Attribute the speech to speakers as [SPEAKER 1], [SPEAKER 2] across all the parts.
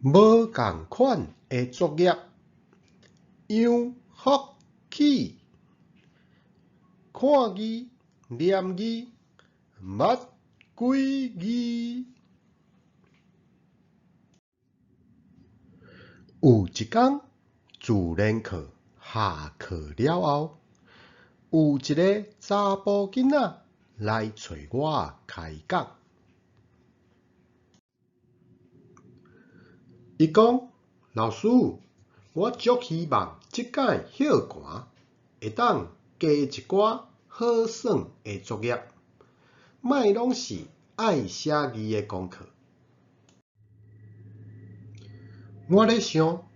[SPEAKER 1] 无共款的作业，样学起，看字、念字、捌几字。有一天，自然课下课了后，有一个查甫囡仔来找我开讲。伊讲：老师，我足希望即届校刊会当加一寡好耍的作业，莫拢是爱写字的功课。我咧想，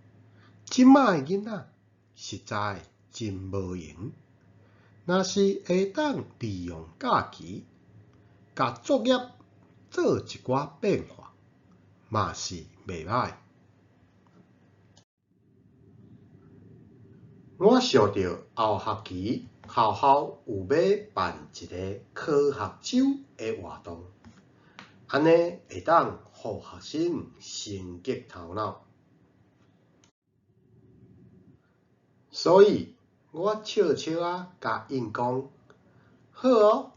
[SPEAKER 1] 即摆的囡仔实在真无闲，若是会当利用假期，甲作业做一寡变化，嘛是袂歹。我想到后学期校有要办一个科学周的活动，安尼会当互学生升级头脑。所以我笑笑啊，甲因讲：好哦，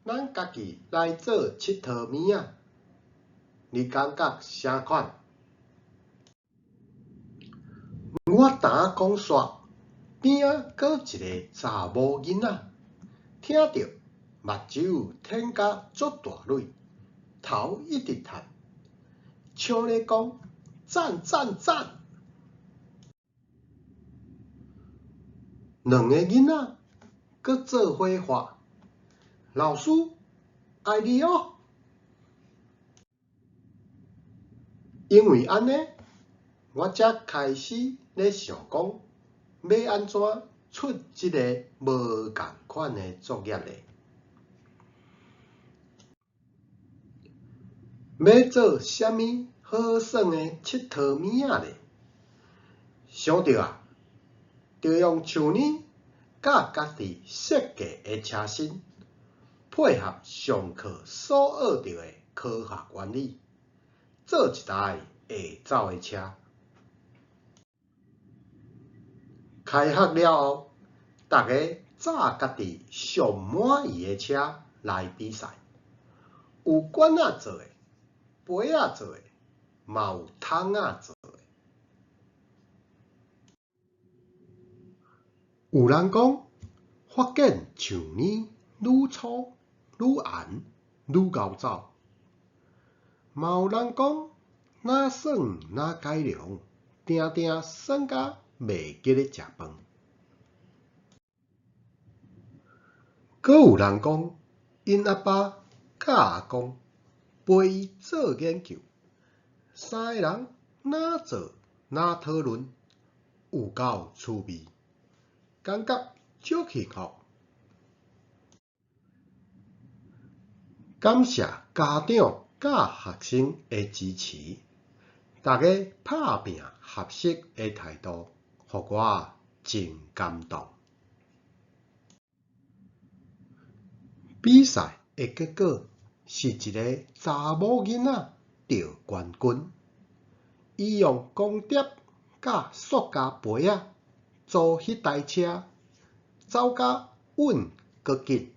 [SPEAKER 1] 咱家己来做佚佗物仔，你感觉啥款？我呾讲煞，边仔搁一个查某囡仔，听着目睭挺甲足大蕊，头一直叹，像咧讲赞赞赞。两个囡仔搁做伙画，老师爱你哦。因为安尼，我才开始咧想讲，要安怎出即个无共款的作业咧？要做啥物好耍的佚佗物仔咧？想着啊，着用像呢甲家己设计的车身，配合上课所学到的科学原理，做一台会走的车。开学了后，大家早家己上满意的车来比赛，有管仔做的，杯仔做的，嘛有桶仔做的。有人讲，发现像呢愈粗愈圆愈高走，嘛有人讲，哪耍哪改良，定定耍甲袂记咧食饭。阁有人讲，因阿爸甲阿公陪伊做研究，三个人哪做哪讨论，有够趣味，感觉足幸福。感谢家长甲学生的支持，大家拍拼合适的态度，互我真感动。比赛的结果是一个查某囡仔得冠军，伊用光碟甲塑胶杯仔做迄台车，走甲稳阁紧，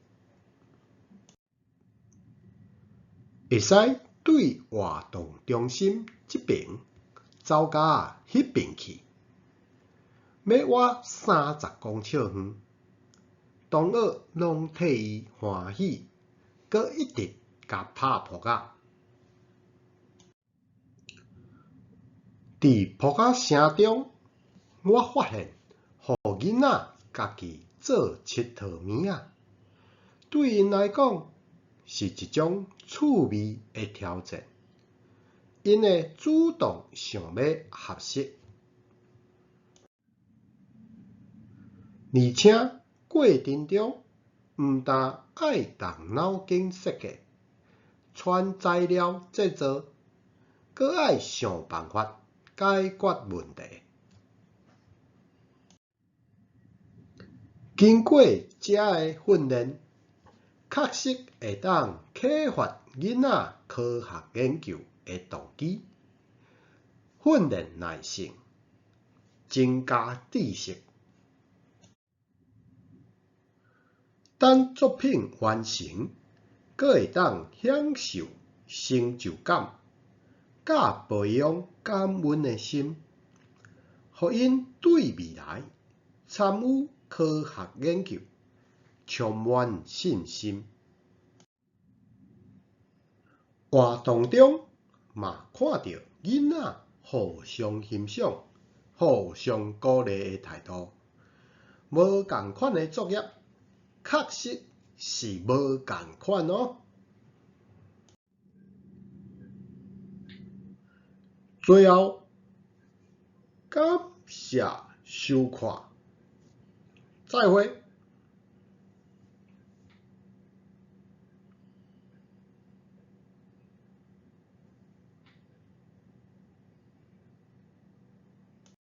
[SPEAKER 1] 会使对活动中心这边走甲迄边去，要活30公尺远。同学拢替伊欢喜，阁一直甲拍扑克。伫扑克声中，我发现，互囡仔家己做佚佗物仔，对因来讲是一种趣味的挑战。因会主动想要学习，而且过程中毋但爱动脑筋设计、传材料制作，阁爱想办法解决问题。经过这个训练，确实会当启发囡仔科学研究的动机，训练耐性，增加知识。等作品完成，阁会当享受成就感，甲培养感恩的心，互因对未来参与科学研究充满信心。活动中嘛看到囡仔互相欣赏、互相鼓励的态度。无共款的作业，确实是无共款哦。最后，感谢收看，再会。